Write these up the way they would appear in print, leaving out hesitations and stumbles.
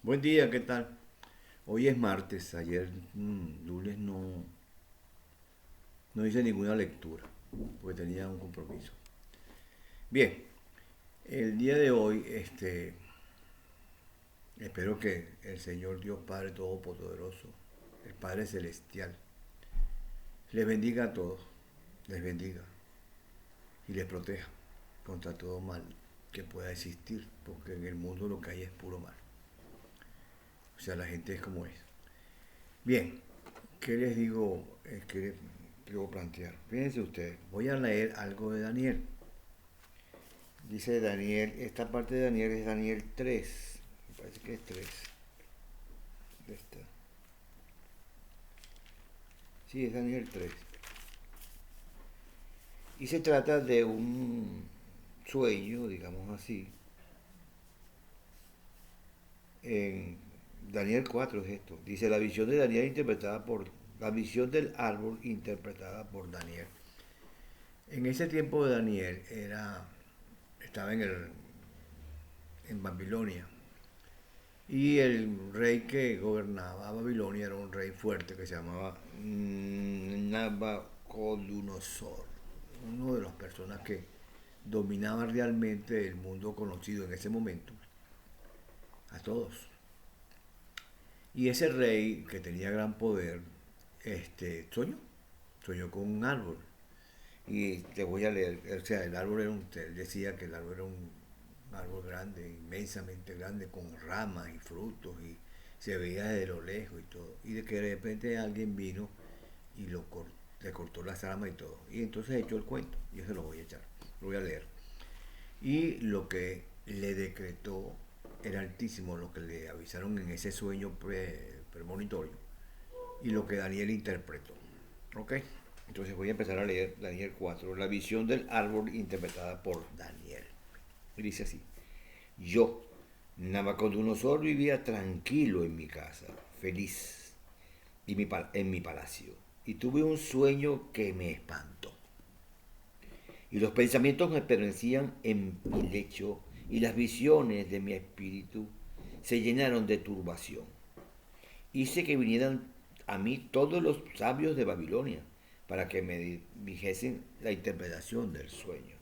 Buen día, ¿qué tal? Hoy es martes, ayer lunes no hice ninguna lectura porque tenía un compromiso. Bien, el día de hoy espero que el Señor Dios Padre Todopoderoso, el Padre Celestial, les bendiga a todos, les bendiga y les proteja contra todo mal que pueda existir, porque en el mundo lo que hay es puro mal. O sea, la gente es como es. Bien, ¿qué les digo? ¿Qué quiero plantear? Fíjense ustedes, voy a leer algo de Daniel. Dice Daniel, esta parte de Daniel es Daniel 3. Me parece que es 3. De esta. Sí, es Daniel 3. Y se trata de un sueño, digamos así. En Daniel 4 es esto. Dice la visión de Daniel interpretada por... La visión del árbol interpretada por Daniel. En ese tiempo de Daniel estaba en Babilonia. Y el rey que gobernaba Babilonia era un rey fuerte que se llamaba Nabucodonosor, uno de las personas que dominaba realmente el mundo conocido en ese momento, a todos. Y ese rey que tenía gran poder, soñó con un árbol. Y te voy a leer, o sea, el árbol era él decía que el árbol era un árbol grande, inmensamente grande, con ramas y frutos, y se veía desde lo lejos y todo. Y de que de repente alguien vino y le cortó las ramas y todo. Y entonces echó el cuento, y yo se lo voy a echar, lo voy a leer. Y lo que le decretó el Altísimo, lo que le avisaron en ese sueño premonitorio, y lo que Daniel interpretó. ¿Ok? Entonces voy a empezar a leer Daniel 4, la visión del árbol interpretada por Daniel. Y dice así: Yo, Nabucodonosor, vivía tranquilo en mi casa, feliz en mi palacio, y tuve un sueño que me espantó. Y los pensamientos me permanecían en mi lecho, y las visiones de mi espíritu se llenaron de turbación. Hice que vinieran a mí todos los sabios de Babilonia para que me dijesen la interpretación del sueño.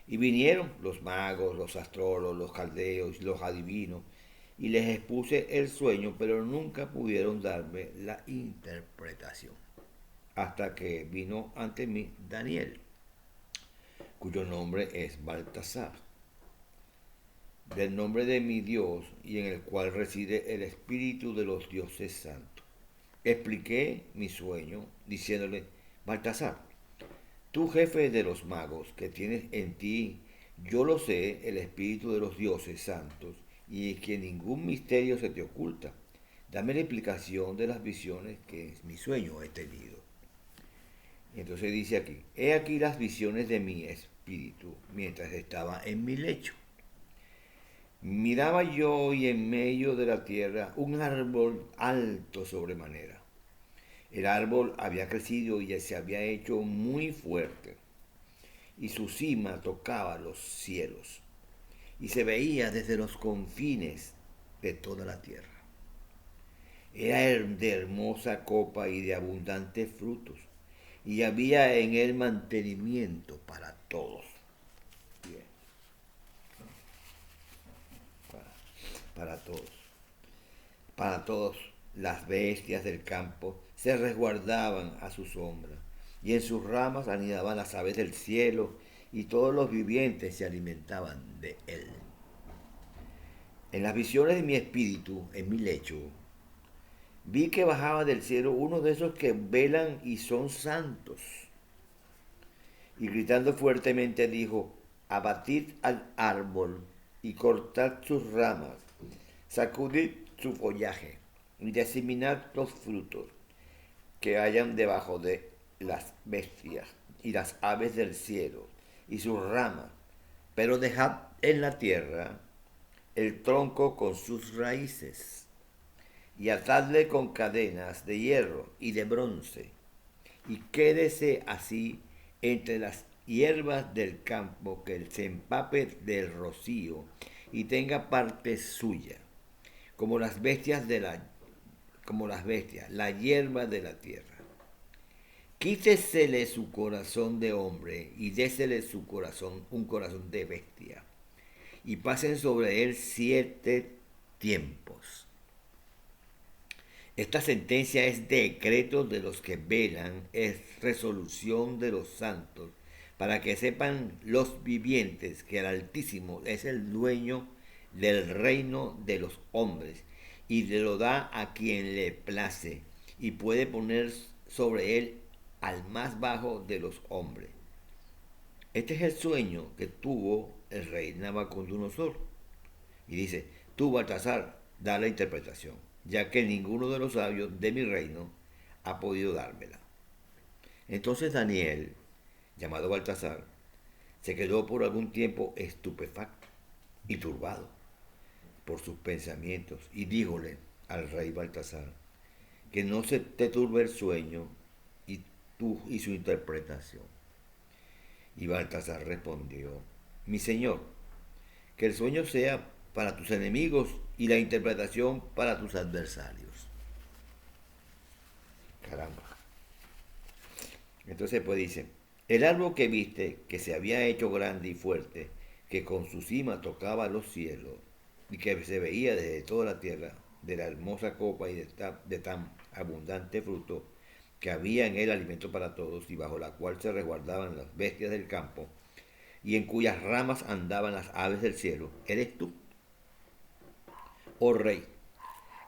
Y vinieron los magos, los astrólogos, los caldeos, los adivinos, y les expuse el sueño, pero nunca pudieron darme la interpretación. Hasta que vino ante mí Daniel, cuyo nombre es Baltasar, del nombre de mi Dios y en el cual reside el espíritu de los dioses santos. Expliqué mi sueño diciéndole: Baltasar, tú jefe de los magos que tienes en ti, yo lo sé, el espíritu de los dioses santos, y es que ningún misterio se te oculta. Dame la explicación de las visiones que en mi sueño he tenido. Y entonces dice aquí: he aquí las visiones de mi espíritu mientras estaba en mi lecho. Miraba yo y en medio de la tierra un árbol alto sobremanera. El árbol había crecido y se había hecho muy fuerte, y su cima tocaba los cielos, y se veía desde los confines de toda la tierra. Era de hermosa copa y de abundantes frutos, y había en él mantenimiento para todos. Bien, para todos. Para todos las bestias del campo se resguardaban a su sombra, y en sus ramas anidaban las aves del cielo, y todos los vivientes se alimentaban de él. En las visiones de mi espíritu, en mi lecho, vi que bajaba del cielo uno de esos que velan y son santos, y gritando fuertemente dijo: abatid al árbol y cortad sus ramas, sacudid su follaje y diseminad los frutos que hayan debajo de las bestias y las aves del cielo y sus ramas, pero dejad en la tierra el tronco con sus raíces, y atadle con cadenas de hierro y de bronce, y quédese así entre las hierbas del campo, que se empape del rocío y tenga parte suya. como las bestias la hierba de la tierra. Quítesele su corazón de hombre y désele su corazón, un corazón de bestia, y pasen sobre él 7 tiempos. Esta sentencia es decreto de los que velan, es resolución de los santos, para que sepan los vivientes que el Altísimo es el dueño del reino de los hombres, y lo da a quien le place, y puede poner sobre él al más bajo de los hombres. Este es el sueño que tuvo el rey Nabucodonosor. Y dice, tú, Baltasar, da la interpretación, ya que ninguno de los sabios de mi reino ha podido dármela. Entonces Daniel, llamado Baltasar, se quedó por algún tiempo estupefacto y turbado por sus pensamientos, y díjole al rey Baltasar, que no se te turbe el sueño y su interpretación. Y Baltasar respondió, mi señor, que el sueño sea para tus enemigos y la interpretación para tus adversarios. Caramba. Entonces pues dice, el árbol que viste, que se había hecho grande y fuerte, que con su cima tocaba los cielos, y que se veía desde toda la tierra, de la hermosa copa y de tan abundante fruto, que había en él alimento para todos, y bajo la cual se resguardaban las bestias del campo, y en cuyas ramas andaban las aves del cielo, eres tú, oh rey,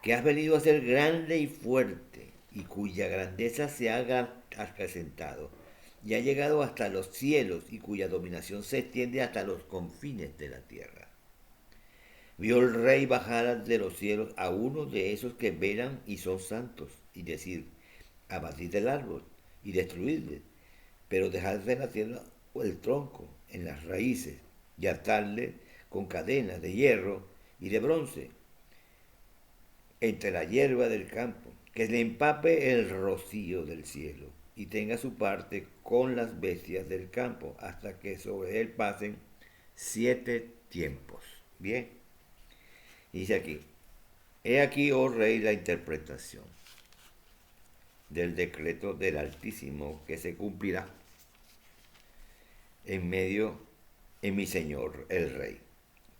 que has venido a ser grande y fuerte, y cuya grandeza se ha acrecentado, y ha llegado hasta los cielos, y cuya dominación se extiende hasta los confines de la tierra. Vio el rey bajar de los cielos a uno de esos que velan y son santos, y decir, abatid el árbol y destruidle, pero dejad de la tierra el tronco en las raíces, y atarle con cadenas de hierro y de bronce entre la hierba del campo, que le empape el rocío del cielo, y tenga su parte con las bestias del campo, hasta que sobre él pasen 7 tiempos. Bien, dice aquí, he aquí, oh rey, la interpretación del decreto del Altísimo que se cumplirá en mi señor el rey.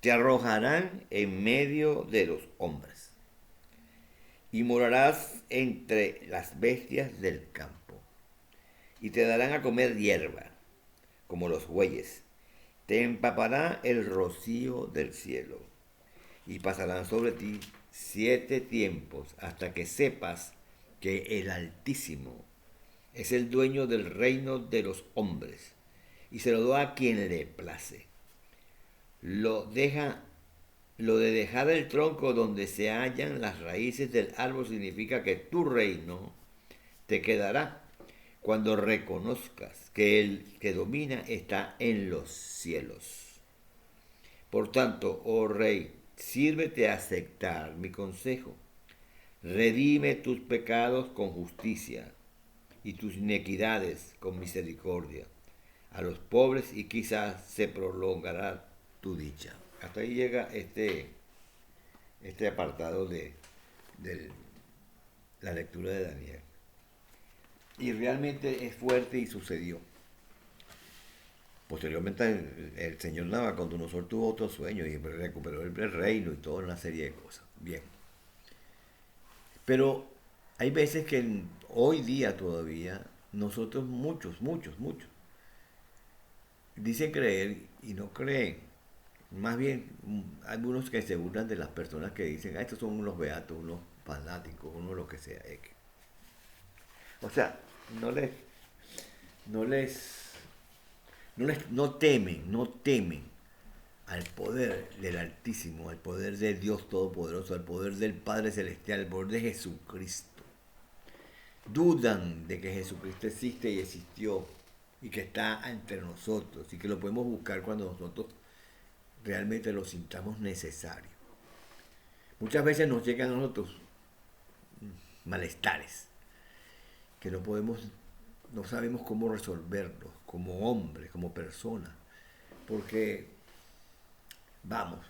Te arrojarán en medio de los hombres, y morarás entre las bestias del campo, y te darán a comer hierba, como los bueyes. Te empapará el rocío del cielo, y pasarán sobre ti 7 tiempos, hasta que sepas que el Altísimo es el dueño del reino de los hombres, y se lo da a quien le place. Lo de dejar el tronco donde se hallan las raíces del árbol significa que tu reino te quedará cuando reconozcas que el que domina está en los cielos. Por tanto, oh rey, sírvete a aceptar mi consejo. Redime tus pecados con justicia y tus inequidades con misericordia a los pobres, y quizás se prolongará tu dicha. Hasta ahí llega este apartado de la lectura de Daniel. Y realmente es fuerte y sucedió. Posteriormente el señor Nabucodonosor tuvo otro sueño y recuperó el reino y toda una serie de cosas. Bien. Pero hay veces que hoy día todavía nosotros muchos dicen creer y no creen. Más bien, hay algunos que se burlan de las personas que dicen, estos son unos beatos, unos fanáticos, uno lo que sea. O sea, no les, no les, no temen al poder del Altísimo, al poder de Dios Todopoderoso, al poder del Padre Celestial, al poder de Jesucristo. Dudan de que Jesucristo existe y existió y que está entre nosotros y que lo podemos buscar cuando nosotros realmente lo sintamos necesario. Muchas veces nos llegan a nosotros malestares que no sabemos cómo resolverlos como hombres, como personas, porque vamos,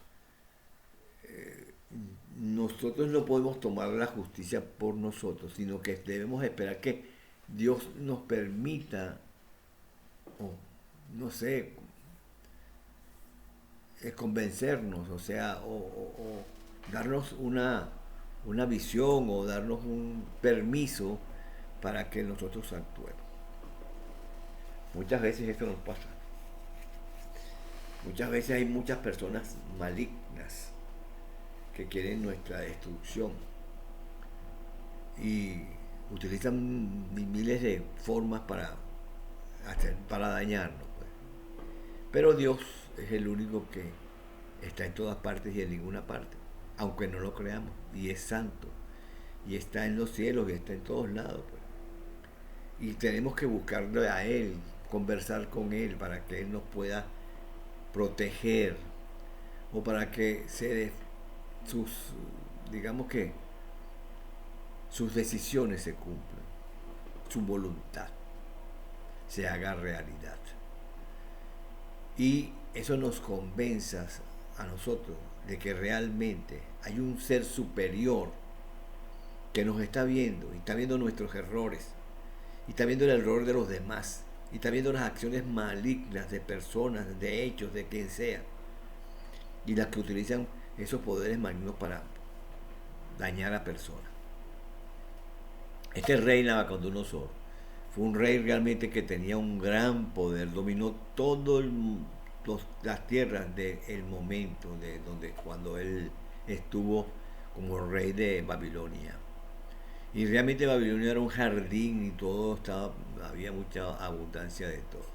nos nosotros no podemos tomar la justicia por nosotros, sino que debemos esperar que Dios nos permita, o no sé, convencernos, o sea, o darnos una visión o darnos un permiso para que nosotros actuemos. Muchas veces eso nos pasa. Muchas veces hay muchas personas malignas que quieren nuestra destrucción y utilizan miles de formas para dañarnos, pues. Pero Dios es el único que está en todas partes y en ninguna parte, aunque no lo creamos, y es santo, y está en los cielos y está en todos lados, pues. Y tenemos que buscarle a Él, conversar con Él para que Él nos pueda proteger o para que sus, digamos que sus decisiones se cumplan, su voluntad se haga realidad. Y eso nos convenza a nosotros de que realmente hay un ser superior que nos está viendo y está viendo nuestros errores y está viendo el error de los demás y está viendo las acciones malignas de personas, de hechos, de quien sea, y las que utilizan esos poderes malignos para dañar a personas. Este rey Nabucodonosor fue un rey realmente que tenía un gran poder, dominó todas las tierras del momento, de donde cuando él estuvo como rey de Babilonia. Y realmente Babilonia era un jardín y todo estaba, había mucha abundancia de todo.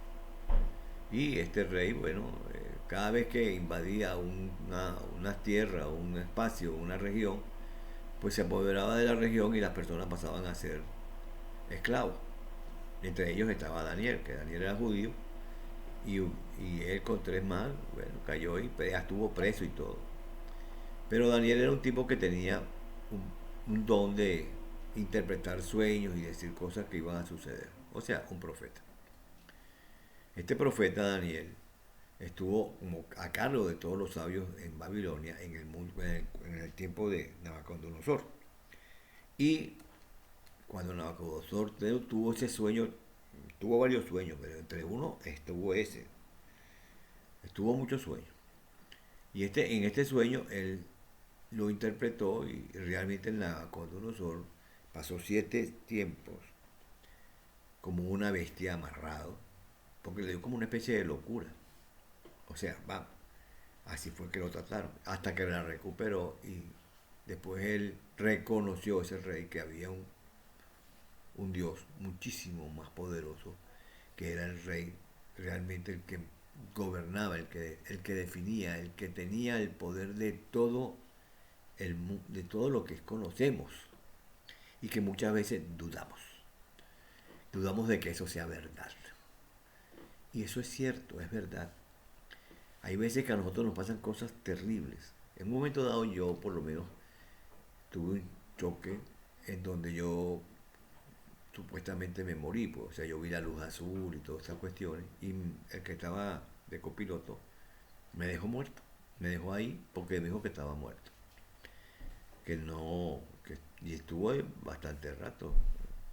Y este rey, bueno, cada vez que invadía una tierra, un espacio, una región, pues se apoderaba de la región y las personas pasaban a ser esclavos. Entre ellos estaba Daniel, que Daniel era judío, y él con tres más, bueno, cayó y ya estuvo preso y todo. Pero Daniel era un tipo que tenía un don de interpretar sueños y decir cosas que iban a suceder. O sea, un profeta. Este profeta Daniel estuvo como a cargo de todos los sabios en Babilonia en el tiempo de Nabucodonosor. Y cuando Nabucodonosor tuvo ese sueño, tuvo varios sueños, pero entre uno estuvo ese. Estuvo muchos sueños. Y en este sueño él lo interpretó y realmente en Nabucodonosor pasó 7 tiempos como una bestia amarrado, porque le dio como una especie de locura. O sea, va, así fue que lo trataron, hasta que la recuperó y después él reconoció, ese rey, que había un Dios muchísimo más poderoso, que era el rey, realmente el que gobernaba, el que definía, el que tenía el poder de todo, de todo lo que conocemos y que muchas veces dudamos de que eso sea verdad. Y eso es cierto, es verdad. Hay veces que a nosotros nos pasan cosas terribles. En un momento dado yo, por lo menos, tuve un choque en donde yo supuestamente me morí, pues. O sea, yo vi la luz azul y todas esas cuestiones, y el que estaba de copiloto me dejó muerto. Me dejó ahí porque me dijo que estaba muerto. Que no, y estuvo ahí bastante rato.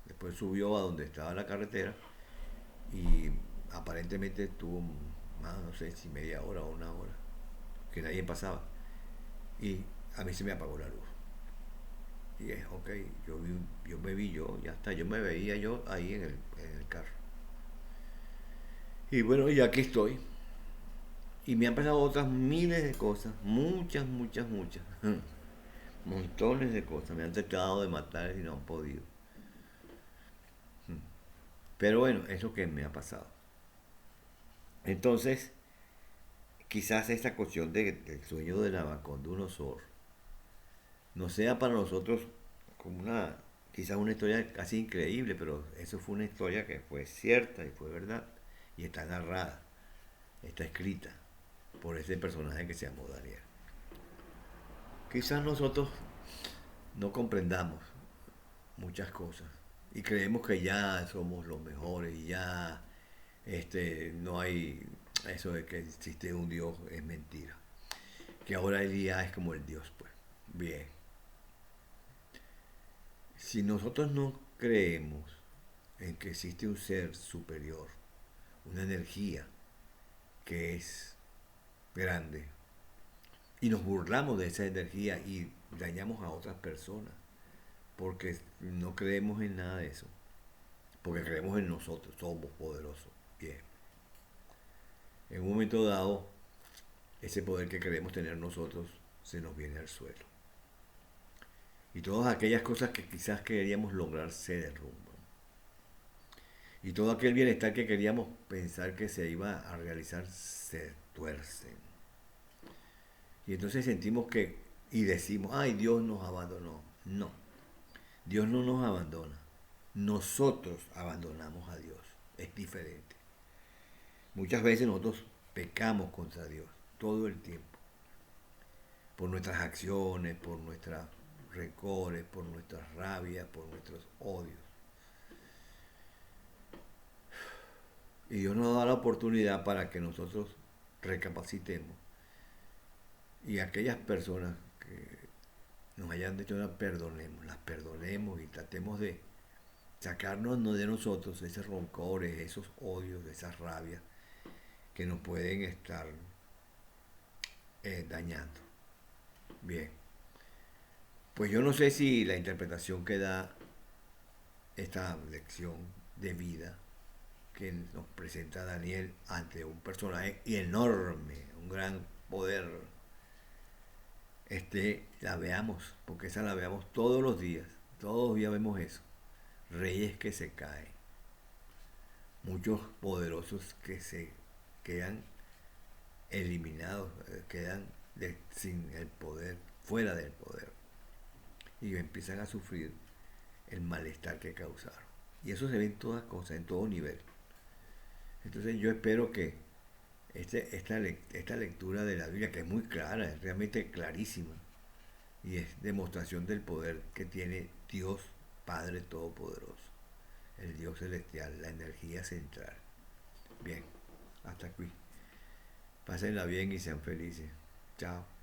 Después subió a donde estaba la carretera y aparentemente estuvo más, no sé si media hora o una hora, que nadie pasaba. Y a mí se me apagó la luz. Y es, ok, ya está, yo me veía yo ahí en el carro. Y bueno, y aquí estoy. Y me han pasado otras miles de cosas, muchas, muchas, muchas. Montones de cosas. Me han tratado de matar y no han podido. Pero bueno, es lo que me ha pasado. Entonces, quizás esta cuestión del sueño de Nabucodonosor no sea para nosotros como quizás una historia casi increíble, pero eso fue una historia que fue cierta y fue verdad. Y está narrada, está escrita por ese personaje que se llamó Daniel. Quizás nosotros no comprendamos muchas cosas y creemos que ya somos los mejores y ya no hay eso de que existe un Dios, es mentira. Que ahora el día es como el Dios, pues. Bien. Si nosotros no creemos en que existe un ser superior, una energía que es grande, y nos burlamos de esa energía y dañamos a otras personas, porque no creemos en nada de eso, porque creemos en nosotros, somos poderosos. Bien, en un momento dado, ese poder que queremos tener nosotros se nos viene al suelo. Y todas aquellas cosas que quizás queríamos lograr se derrumban. Y todo aquel bienestar que queríamos pensar que se iba a realizar se tuercen. Y entonces sentimos que, y decimos, ay, Dios nos abandonó. No, Dios no nos abandona. Nosotros abandonamos a Dios. Es diferente. Muchas veces nosotros pecamos contra Dios todo el tiempo. Por nuestras acciones, por nuestros rencores, por nuestras rabias, por nuestros odios. Y Dios nos da la oportunidad para que nosotros recapacitemos. Y aquellas personas que nos hayan hecho nada, perdonemos, las perdonemos y tratemos de sacarnos de nosotros esos rencores, esos odios, esas rabias que nos pueden estar dañando. Bien, pues yo no sé si la interpretación que da esta lección de vida que nos presenta Daniel ante un personaje enorme, un gran poder, la veamos, porque esa la veamos todos los días vemos eso, reyes que se caen, muchos poderosos que se quedan eliminados, quedan sin el poder, fuera del poder, y empiezan a sufrir el malestar que causaron. Y eso se ve en todas cosas, en todo nivel. Entonces yo espero que esta lectura de la Biblia, que es muy clara, es realmente clarísima, y es demostración del poder que tiene Dios Padre Todopoderoso, el Dios celestial, la energía central. Bien, hasta aquí. Pásenla bien y sean felices. Chao.